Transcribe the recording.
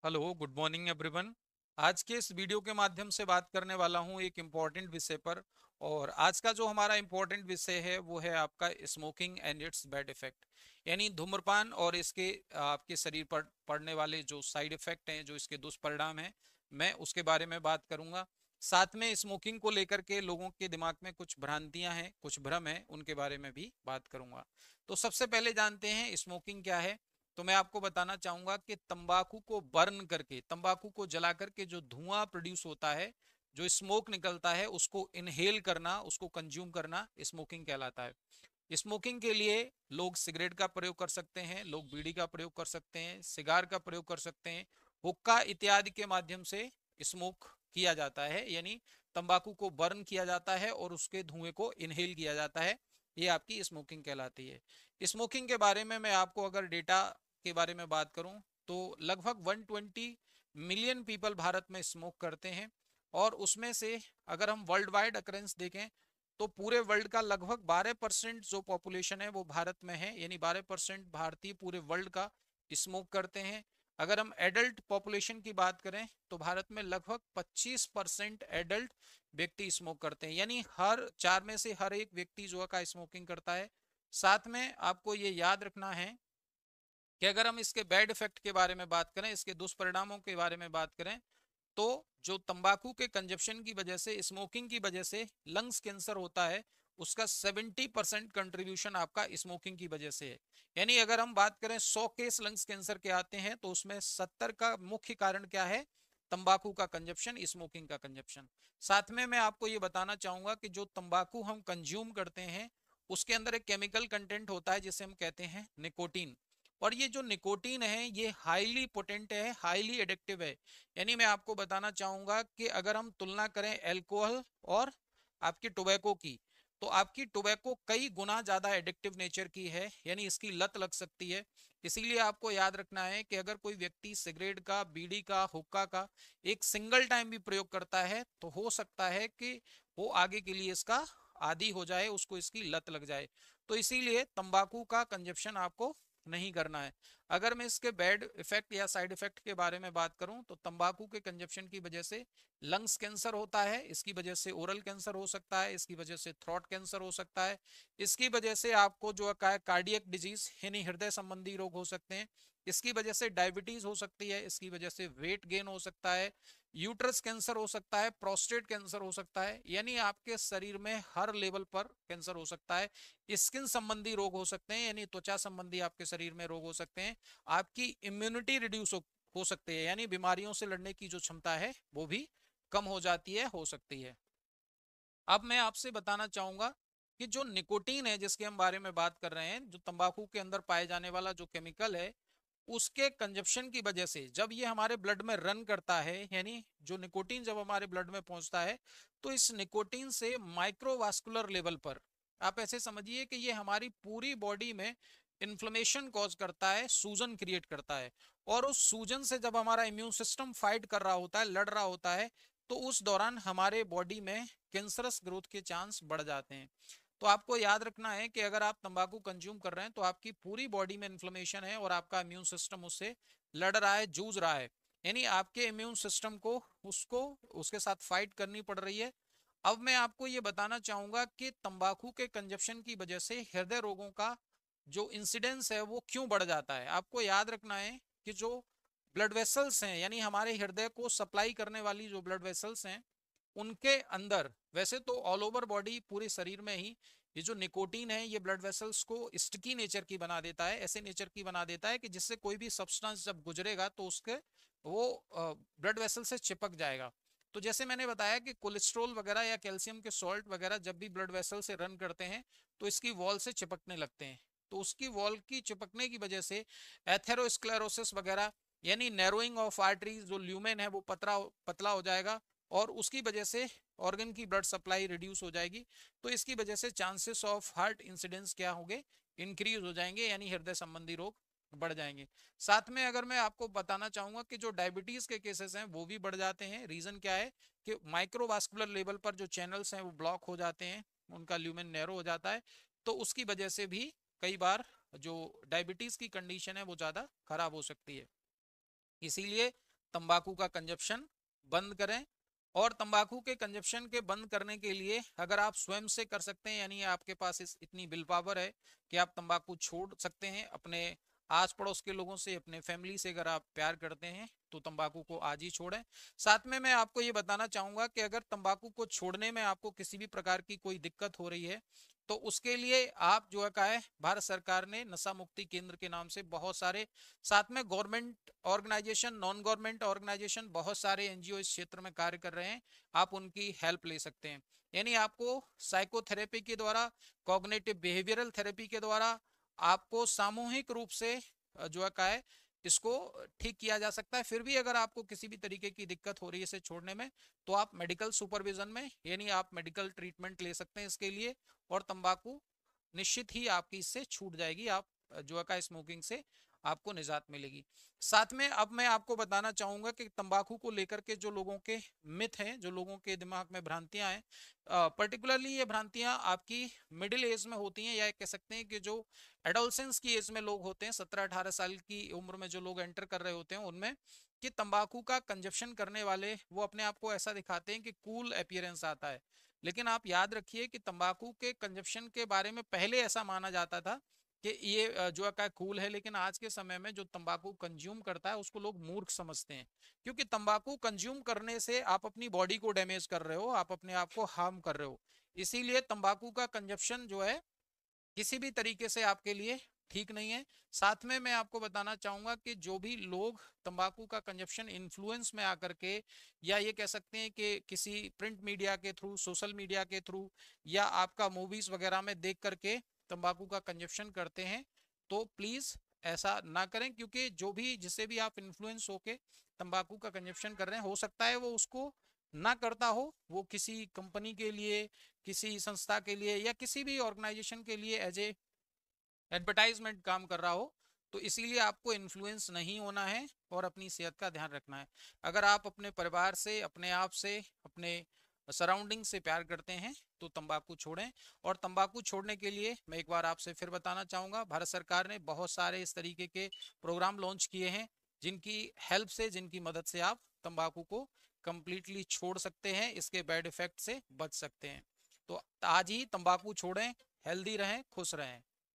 Hello, good morning everyone. आज के इस वीडियो के माध्यम से बात करने वाला हूं एक इम्पॉर्टेंट विषय पर। और आज का जो हमारा इम्पॉर्टेंट विषय है वो है आपका smoking and it's bad effect, यानी धूम्रपान और इसके आपके शरीर पर पड़ने वाले जो साइड इफेक्ट हैं, जो इसके दुष्परिणाम हैं, मैं उसके बारे में बात करूंगा। साथ में स्मोकिंग को लेकर के लोगों के दिमाग में कुछ भ्रांतियां हैं, कुछ भ्रम है, उनके बारे में भी बात करूंगा। तो सबसे पहले जानते हैं स्मोकिंग क्या है। तो मैं आपको बताना चाहूंगा कि तंबाकू को बर्न करके, तंबाकू को जला करके जो धुआं प्रोड्यूस होता है, जो स्मोक निकलता है, उसको इनहेल करना, उसको कंज्यूम करना स्मोकिंग कहलाता है। स्मोकिंग के लिए लोग सिगरेट का प्रयोग कर सकते हैं, लोग बीड़ी का प्रयोग कर सकते हैं, सिगार का प्रयोग कर सकते हैं, हुक्का इत्यादि के माध्यम से स्मोक किया जाता है, यानी तंबाकू को बर्न किया जाता है और उसके धुएं को इनहेल किया जाता है। ये आपकी स्मोकिंग कहलाती है। स्मोकिंग के बारे में मैं आपको अगर डेटा के बारे में बात करूं तो लगभग 120 मिलियन पीपल भारत में स्मोक करते हैं। और उसमें से अगर हम वर्ल्ड वाइड अकरेंस देखें तो पूरे वर्ल्ड का लगभग 12% जो पॉपुलेशन है वो भारत में है, यानी 12% भारतीय पूरे वर्ल्ड का स्मोक करते हैं। अगर हम एडल्ट पॉपुलेशन की बात करें तो भारत में लगभग 25% एडल्ट व्यक्ति स्मोक करते हैं, यानी हर चार में से हर एक व्यक्ति जो का स्मोकिंग करता है। साथ में आपको ये याद रखना है कि अगर हम इसके बैड इफेक्ट के बारे में बात करें, इसके दुष्परिणामों के बारे में बात करें, तो जो तंबाकू के कंजप्शन की वजह से, स्मोकिंग की वजह से लंग्स कैंसर होता है, उसका 70% कंट्रीब्यूशन आपका स्मोकिंग की वजह से है। यानी अगर हम बात करें 100 केस लंग्स कैंसर के आते हैं तो उसमें 70 का मुख्य कारण क्या है? तंबाकू का कंजप्शन, स्मोकिंग का कंजप्शन। साथ में मैं आपको ये बताना चाहूंगा कि जो तंबाकू हम कंज्यूम करते हैं उसके अंदर एक केमिकल कंटेंट होता है जिसे हम कहते हैं निकोटीन। और ये जो निकोटीन है ये हाईली पोटेंट है, हाईली एडिक्टिव है। यानी मैं आपको बताना चाहूंगा कि अगर हम तुलना करें अल्कोहल और आपकी टोबैको की, तो आपकी टोबैको कई गुना ज्यादा एडिक्टिव नेचर की है, यानी इसकी लत लग सकती है। इसीलिए आपको याद रखना है कि अगर कोई व्यक्ति सिगरेट का, बीड़ी का, हुक्का का एक सिंगल टाइम भी प्रयोग करता है तो हो सकता है कि वो आगे के लिए इसका आदी हो जाए, उसको इसकी लत लग जाए। तो इसीलिए तंबाकू का कंजप्शन आपको नहीं करना है। अगर मैं इसके बैड इफेक्ट या साइड इफेक्ट के बारे में बात करूं तो तंबाकू के कंजप्शन की वजह से लंग्स कैंसर होता है, इसकी वजह से ओरल कैंसर हो सकता है, इसकी वजह से थ्रोट कैंसर हो सकता है, इसकी वजह से आपको जो है कार्डियक डिजीज यानी हृदय संबंधी रोग हो सकते हैं, इसकी वजह से डायबिटीज हो सकती है, इसकी वजह से वेट गेन हो सकता है, यूट्रस कैंसर हो सकता है, प्रोस्टेट कैंसर हो सकता है, यानी आपके शरीर में हर लेवल पर कैंसर हो सकता है। स्किन संबंधी रोग हो सकते हैं, यानी त्वचा संबंधी आपके शरीर में रोग हो सकते हैं। आपकी इम्यूनिटी रिड्यूस हो सकती है, यानी बीमारियों से लड़ने की जो क्षमता है वो भी कम हो जाती है, हो सकती है। अब मैं आपसे बताना चाहूंगा कि जो निकोटीन है जिसके हम बारे में बात कर रहे हैं, जो तंबाकू के अंदर पाए जाने वाला जो केमिकल है, उसके कंजप्शन की वजह से जब ये हमारे ब्लड में रन करता है, यानी जो निकोटीन जब हमारे ब्लड में पहुंचता है, तो इस निकोटीन से माइक्रोवास्कुलर लेवल पर आप ऐसे समझिए कि ये हमारी पूरी बॉडी में इन्फ्लेमेशन कॉज करता है, सूजन क्रिएट करता है। और उस सूजन से जब हमारा इम्यून सिस्टम फाइट कर रहा होता है, लड़ रहा होता है, तो उस दौरान हमारे बॉडी में कैंसरस ग्रोथ के चांस बढ़ जाते हैं। तो आपको याद रखना है कि अगर आप तंबाकू कंज्यूम कर रहे हैं तो आपकी पूरी बॉडी में इन्फ्लेमेशन है और आपका इम्यून सिस्टम उससे लड़ रहा है, जूझ रहा है, यानी आपके इम्यून सिस्टम को उसको उसके साथ फाइट करनी पड़ रही है। अब मैं आपको ये बताना चाहूंगा कि तंबाकू के कंजप्शन की वजह से हृदय रोगों का जो इंसिडेंस है वो क्यों बढ़ जाता है। आपको याद रखना है कि जो ब्लड वेसल्स हैं, यानी हमारे हृदय को सप्लाई करने वाली जो ब्लड वेसल्स हैं, उनके अंदर, वैसे तो ऑल ओवर बॉडी पूरे शरीर में ही ये जो निकोटीन है ये ब्लड वेसल्स को स्टिकी नेचर की बना देता है, ऐसे नेचर की बना देता है कि जिससे कोई भी सब्सटेंस जब गुजरेगा तो उसके वो ब्लड वेसल से चिपक जाएगा। तो जैसे मैंने बताया कि कोलेस्ट्रॉल वगैरह या कैल्शियम के सॉल्ट वगैरह जब भी ब्लड वेसल से रन करते हैं तो इसकी वॉल से चिपकने लगते हैं। तो उसकी वॉल की चिपकने की वजह से एथेरोस्क्लेरोसिस वगैरह, यानी नैरोइंग ऑफ आर्टरीज, जो ल्यूमेन है वो पतला पतला हो जाएगा और उसकी वजह से ऑर्गन की ब्लड सप्लाई रिड्यूस हो जाएगी। तो इसकी वजह से चांसेस ऑफ हार्ट इंसिडेंस क्या होंगे? इंक्रीज हो जाएंगे, यानी हृदय संबंधी रोग बढ़ जाएंगे। साथ में अगर मैं आपको बताना चाहूंगा कि जो डायबिटीज के केसेस हैं वो भी बढ़ जाते हैं। रीजन क्या है कि माइक्रोवास्कुलर लेवल पर जो चैनल्स हैं वो ब्लॉक हो जाते हैं, उनका ल्यूमेन नैरो हो जाता है। तो उसकी वजह से भी कई बार जो डायबिटीज की कंडीशन है वो ज्यादा खराब हो सकती है। इसीलिए तंबाकू का कंजप्शन बंद करें। और तंबाकू के कंजप्शन के बंद करने के लिए अगर आप स्वयं से कर सकते हैं, यानी आपके पास इतनी विल पावर है कि आप तंबाकू छोड़ सकते हैं, अपने आस पड़ोस के लोगों से, अपने फैमिली से अगर आप प्यार करते हैं तो तंबाकू को आज ही छोड़ें। साथ में मैं आपको ये बताना चाहूंगा कि अगर तंबाकू को छोड़ने में आपको किसी भी प्रकार की कोई दिक्कत हो रही है तो उसके लिए आप जो है भारत सरकार ने नशा मुक्ति केंद्र के नाम से बहुत सारे, साथ में government organisation, non government organisation, बहुत सारे एनजीओ इस क्षेत्र में कार्य कर रहे हैं, आप उनकी हेल्प ले सकते हैं। यानी आपको साइकोथेरेपी के द्वारा, कॉग्निटिव बिहेवियरल थेरेपी के द्वारा आपको सामूहिक रूप से जो है इसको ठीक किया जा सकता है। फिर भी अगर आपको किसी भी तरीके की दिक्कत हो रही है इसे छोड़ने में तो आप मेडिकल सुपरविजन में, यानी आप मेडिकल ट्रीटमेंट ले सकते हैं इसके लिए, और तंबाकू निश्चित ही आपकी इससे छूट जाएगी, आप जो है स्मोकिंग से आपको निजात मिलेगी। साथ में अब मैं आपको बताना चाहूंगा कि तंबाकू को लेकर के जो लोगों के मिथ हैं, जो लोगों के दिमाग में भ्रांतियां हैं, पर्टिकुलरली ये भ्रांतियां आपकी मिडिल एज में होती हैं, या कह सकते हैं कि जो एडोलसेंस की एज में लोग होते हैं, 17-18 साल की उम्र में जो लोग एंटर कर रहे होते हैं उनमें, कि तंबाकू का कंजप्शन करने वाले वो अपने आप को ऐसा दिखाते हैं कि कूल अपीयरेंस आता है। लेकिन आप याद रखिए कि तंबाकू के कंजप्शन के बारे में पहले ऐसा माना जाता था कि ये जो है कूल है, लेकिन आज के समय में जो तंबाकू कंज्यूम करता है उसको लोग मूर्ख समझते हैं, क्योंकि तंबाकू कंज्यूम करने से आप अपनी बॉडी को डैमेज कर रहे हो, आप अपने आप को हार्म कर रहे हो। इसीलिए तंबाकू का कंजप्शन जो है किसी भी तरीके से आपके लिए ठीक नहीं है। साथ में मैं आपको बताना चाहूंगा कि जो भी लोग तंबाकू का कंजप्शन इन्फ्लुएंस में आकर के, या ये कह सकते हैं कि किसी प्रिंट मीडिया के थ्रू, सोशल मीडिया के थ्रू, या आपका मूवीज वगैरह में देख करके तंबाकू का कंजप्शन करते हैं, तो प्लीज ऐसा ना करें, क्योंकि जो भी, जिससे भी आप इन्फ्लुएंस होके तंबाकू का कंजप्शन कर रहे हैं, हो सकता है वो उसको ना करता हो, वो किसी कंपनी के लिए, किसी संस्था के लिए, या किसी भी ऑर्गेनाइजेशन के लिए एज ए एडवर्टाइजमेंट काम कर रहा हो। तो इसीलिए आपको इन्फ्लुएंस नहीं होना है और अपनी सेहत का ध्यान रखना है। अगर आप अपने परिवार से, अपने आप से, अपने सराउंडिंग से प्यार करते हैं तो तंबाकू छोड़ें। और तंबाकू छोड़ने के लिए मैं एक बार आपसे फिर बताना चाहूँगा, भारत सरकार ने बहुत सारे इस तरीके के प्रोग्राम लॉन्च किए हैं जिनकी हेल्प से, जिनकी मदद से आप तंबाकू को कंप्लीटली छोड़ सकते हैं, इसके बैड इफेक्ट से बच सकते हैं। तो आज ही तंबाकू छोड़ें, हेल्दी रहें, खुश रहें।